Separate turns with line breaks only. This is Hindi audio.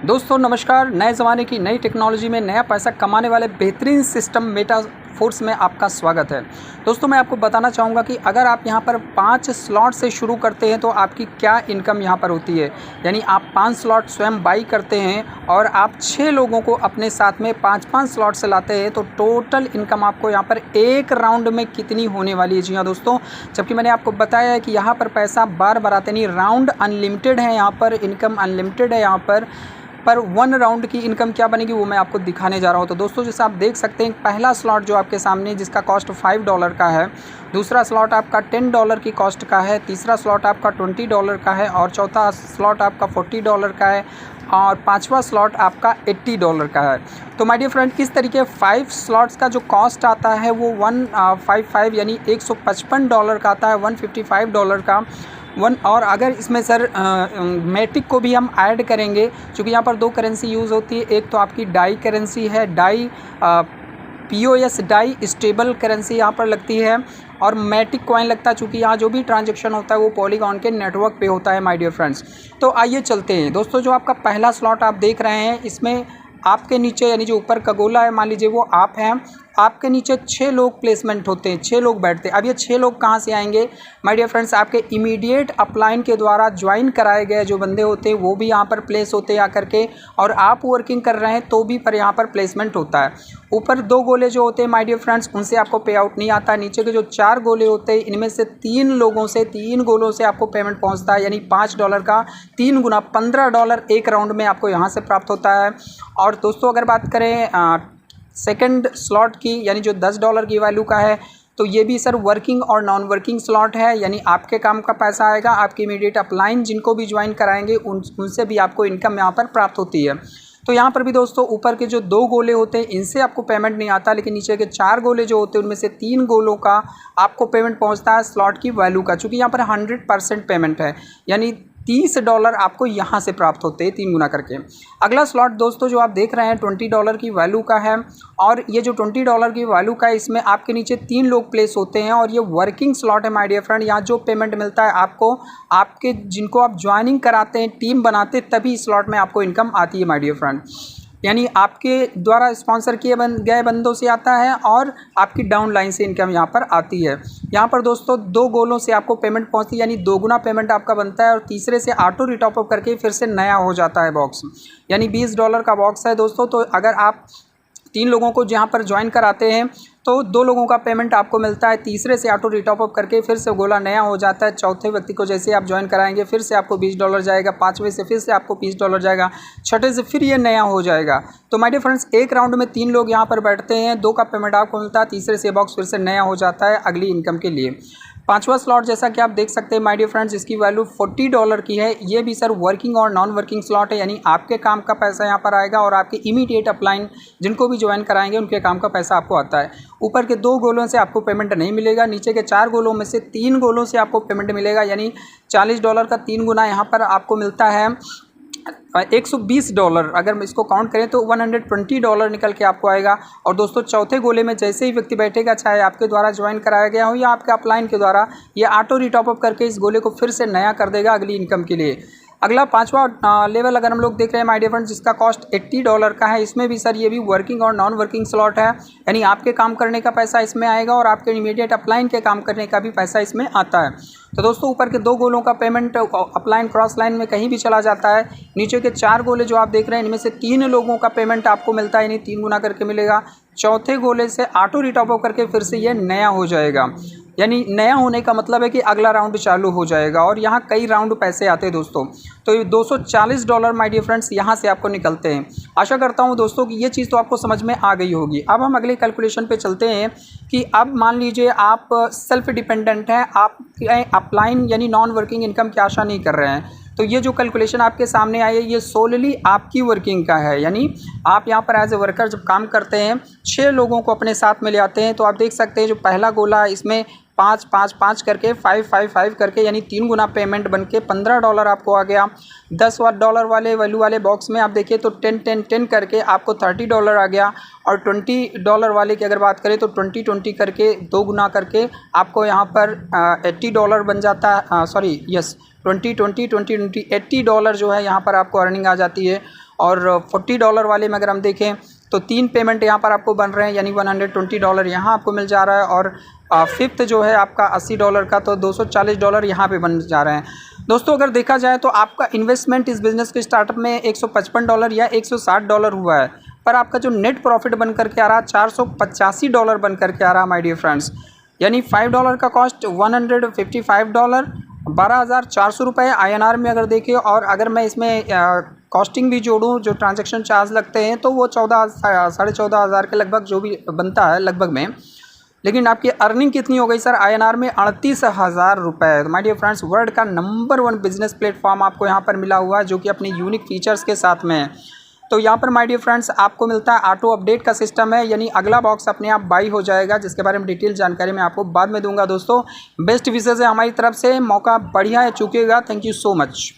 दोस्तों नमस्कार। नए ज़माने की नई टेक्नोलॉजी में नया पैसा कमाने वाले बेहतरीन सिस्टम मेटाफोर्स में आपका स्वागत है। दोस्तों मैं आपको बताना चाहूँगा कि अगर आप यहाँ पर 5 स्लॉट से शुरू करते हैं तो आपकी क्या इनकम यहाँ पर होती है। यानी आप 5 स्लॉट स्वयं बाई करते हैं और आप 6 लोगों को अपने साथ में 5-5 स्लॉट से लाते हैं तो टोटल इनकम आपको यहाँ पर एक राउंड में कितनी होने वाली है। जी हाँ दोस्तों, जबकि मैंने आपको बताया है कि यहाँ पर पैसा बार बार आते नहीं, राउंड अनलिमिटेड है, यहाँ पर इनकम अनलिमिटेड है। यहाँ पर 1 राउंड की इनकम क्या बनेगी वो मैं आपको दिखाने जा रहा हूँ। तो दोस्तों जैसे आप देख सकते हैं, पहला स्लॉट जो आपके सामने जिसका कॉस्ट $5 का है, दूसरा स्लॉट आपका $10 की कॉस्ट का है, तीसरा स्लॉट आपका $20 का है और चौथा स्लॉट आपका $40 का है और पांचवा स्लॉट आपका $80 का है। तो माय डियर फ्रेंड, किस तरीके 5 स्लॉट्स का जो कॉस्ट आता है वो 155 यानी $155 का आता है, $155 का और अगर इसमें सर मैटिक को भी हम ऐड करेंगे, क्योंकि यहाँ पर 2 करेंसी यूज़ होती है। एक तो आपकी डाई करेंसी है, DAI POS DAI stable currency यहाँ पर लगती है और मैटिक कॉइन लगता है, चूँकि यहाँ जो भी ट्रांजैक्शन होता है वो पॉलीगॉन के नेटवर्क पे होता है माय डियर फ्रेंड्स। तो आइए चलते हैं दोस्तों। जो आपका पहला स्लॉट आप देख रहे हैं, इसमें आपके नीचे यानी जो ऊपर का गोला है मान लीजिए वो आप हैं, आपके नीचे 6 लोग प्लेसमेंट होते हैं, 6 लोग बैठते हैं। अब ये 6 लोग कहाँ से आएंगे माय डियर फ्रेंड्स, आपके इमीडिएट अपलाइन के द्वारा ज्वाइन कराए गए जो बंदे होते हैं वो भी यहाँ पर प्लेस होते हैं आकर के, और आप वर्किंग कर रहे हैं तो भी पर यहाँ पर प्लेसमेंट होता है। ऊपर 2 गोले जो होते हैं माय डियर फ्रेंड्स उनसे आपको पे आउट नहीं आता। नीचे के जो 4 गोले होते हैं इनमें से 3 गोलों से आपको पेमेंट पहुँचता है, यानी $5 का 3 गुना $15 एक राउंड में आपको यहाँ से प्राप्त होता है। और दोस्तों अगर बात करें सेकंड स्लॉट की, यानी जो $10 की वैल्यू का है, तो ये भी सर वर्किंग और नॉन वर्किंग स्लॉट है, यानी आपके काम का पैसा आएगा, आपके इमीडिएट अपलाइन जिनको भी ज्वाइन कराएंगे उनसे भी आपको इनकम यहाँ पर प्राप्त होती है। तो यहाँ पर भी दोस्तों ऊपर के जो 2 गोले होते हैं इनसे आपको पेमेंट नहीं आता, लेकिन नीचे के 4 गोले जो होते हैं उनमें से 3 गोलों का आपको पेमेंट पहुँचता है स्लॉट की वैल्यू का, चूँकि यहाँ पर 100% पेमेंट है, यानी $30 आपको यहाँ से प्राप्त होते हैं 3 गुना करके। अगला स्लॉट दोस्तों जो आप देख रहे हैं $20 की वैल्यू का है, और ये जो $20 की वैल्यू का है इसमें आपके नीचे 3 लोग प्लेस होते हैं और ये वर्किंग स्लॉट है माय डियर फ्रेंड। यहाँ जो पेमेंट मिलता है आपको, आपके जिनको आप ज्वाइनिंग कराते हैं, टीम बनाते हैं, तभी स्लॉट में आपको इनकम आती है माय डियर फ्रेंड, यानी आपके द्वारा स्पॉन्सर किए गए बंदों से आता है और आपकी डाउन लाइन से इनकम यहाँ पर आती है। यहाँ पर दोस्तों 2 गोलों से आपको पेमेंट पहुँचती है, यानी 2 गुना पेमेंट आपका बनता है, और तीसरे से ऑटो रिटॉप अप करके फिर से नया हो जाता है बॉक्स, यानी $20 का बॉक्स है दोस्तों। तो अगर आप 3 लोगों को जहाँ पर ज्वाइन कराते हैं तो 2 लोगों का पेमेंट आपको मिलता है, तीसरे से ऑटो रिटॉप अप करके फिर से गोला नया हो जाता है। चौथे व्यक्ति को जैसे आप ज्वाइन कराएंगे फिर से आपको $20 जाएगा, 5वें से फिर से आपको $20 जाएगा, छठे से फिर ये नया हो जाएगा। तो माय डियर फ्रेंड्स, एक राउंड में 3 लोग यहाँ पर बैठते हैं, 2 का पेमेंट आपको मिलता है, तीसरे से बॉक्स फिर से नया हो जाता है अगली इनकम के लिए। पांचवा स्लॉट जैसा कि आप देख सकते हैं माय डियर फ्रेंड्स, इसकी वैल्यू $40 की है। ये भी सर वर्किंग और नॉन वर्किंग स्लॉट है, यानी आपके काम का पैसा यहाँ पर आएगा और आपके इमीडिएट अपलाइन जिनको भी ज्वाइन कराएंगे उनके काम का पैसा आपको आता है। ऊपर के 2 गोलों से आपको पेमेंट नहीं मिलेगा, नीचे के 4 गोलों में से 3 गोलों से आपको पेमेंट मिलेगा, यानी $40 का 3 गुना यहाँ पर आपको मिलता है $120। अगर इसको काउंट करें तो $120 निकल के आपको आएगा। और दोस्तों चौथे गोले में जैसे ही व्यक्ति बैठेगा, चाहे आपके द्वारा ज्वाइन कराया गया हो या आपके अपलाइन के द्वारा, ये ऑटो रिटॉप अप करके इस गोले को फिर से नया कर देगा अगली इनकम के लिए। अगला 5वां लेवल अगर हम लोग देख रहे हैं माय डियर फ्रेंड्स, जिसका कॉस्ट $80 का है, इसमें भी सर ये भी वर्किंग और नॉन वर्किंग स्लॉट है, यानी आपके काम करने का पैसा इसमें आएगा और आपके इमीडिएट अपलाइन के काम करने का भी पैसा इसमें आता है। तो दोस्तों ऊपर के 2 गोलों का पेमेंट अपलाइन क्रॉस लाइन में कहीं भी चला जाता है, नीचे के 4 गोले जो आप देख रहे हैं इनमें से 3 लोगों का पेमेंट आपको मिलता है, यानी 3 गुना करके मिलेगा। चौथे गोले से ऑटो रिटॉप अप करके फिर से ये नया हो जाएगा, यानी नया होने का मतलब है कि अगला राउंड चालू हो जाएगा, और यहाँ कई राउंड पैसे आते हैं दोस्तों। तो ये $240 माय डियर फ्रेंड्स यहाँ से आपको निकलते हैं। आशा करता हूँ दोस्तों कि ये चीज़ तो आपको समझ में आ गई होगी। अब हम अगले कैलकुलेशन पे चलते हैं कि अब मान लीजिए आप सेल्फ डिपेंडेंट हैं, आप अपलाइन यानी नॉन वर्किंग इनकम की आशा नहीं कर रहे हैं, तो ये जो कैलकुलेशन आपके सामने आई है ये सोलली आपकी वर्किंग का है, यानी आप यहाँ पर एज ए वर्कर जब काम करते हैं, 6 लोगों को अपने साथ में ले आते हैं। तो आप देख सकते हैं जो पहला गोला है इसमें 5-5-5 करके 5-5-5 करके, यानी 3 गुना पेमेंट बन के $15 आपको आ गया। $10 वाले वैल्यू वाले बॉक्स में आप देखिए तो 10-10-10 करके आपको $30 आ गया, और $20 वाले की अगर बात करें तो 20-20 करके 2 गुना करके आपको यहाँ पर $80 बन जाता है। $20-20-20-20 $80 जो है यहाँ पर आपको अर्निंग आ जाती है। और $40 वाले में अगर हम देखें तो 3 पेमेंट यहाँ पर आपको बन रहे हैं, यानी $120 यहाँ आपको मिल जा रहा है। और फिफ्थ जो है आपका $80 का, तो $240 यहाँ पे बन जा रहे हैं। दोस्तों अगर देखा जाए तो आपका इन्वेस्टमेंट इस बिज़नेस के स्टार्टअप में $155 या $160 हुआ है, पर आपका जो नेट प्रॉफिट बन करके आ रहा है $485 बन करके आ रहा है माय डियर फ्रेंड्स। यानी $5 का कॉस्ट $155, 12,400 रुपये INR में अगर देखें। और अगर मैं इसमें कॉस्टिंग भी जोड़ूँ, जो ट्रांजैक्शन चार्ज लगते हैं, तो वो 14,500 के लगभग जो भी बनता है लगभग में। लेकिन आपकी अर्निंग कितनी हो गई सर INR में? 38,000 रुपये। तो माय डियर फ्रेंड्स, वर्ल्ड का नंबर 1 बिजनेस प्लेटफॉर्म आपको यहाँ पर मिला हुआ है, जो कि अपने यूनिक फीचर्स के साथ में है। तो यहाँ पर माय डियर फ्रेंड्स आपको मिलता है ऑटो अपडेट का सिस्टम है, यानी अगला बॉक्स अपने आप बाई हो जाएगा, जिसके बारे में डिटेल जानकारी मैं आपको बाद में दूंगा। दोस्तों बेस्ट विशेष है हमारी तरफ से, मौका बढ़िया है, चुकेगा। Thank you so much.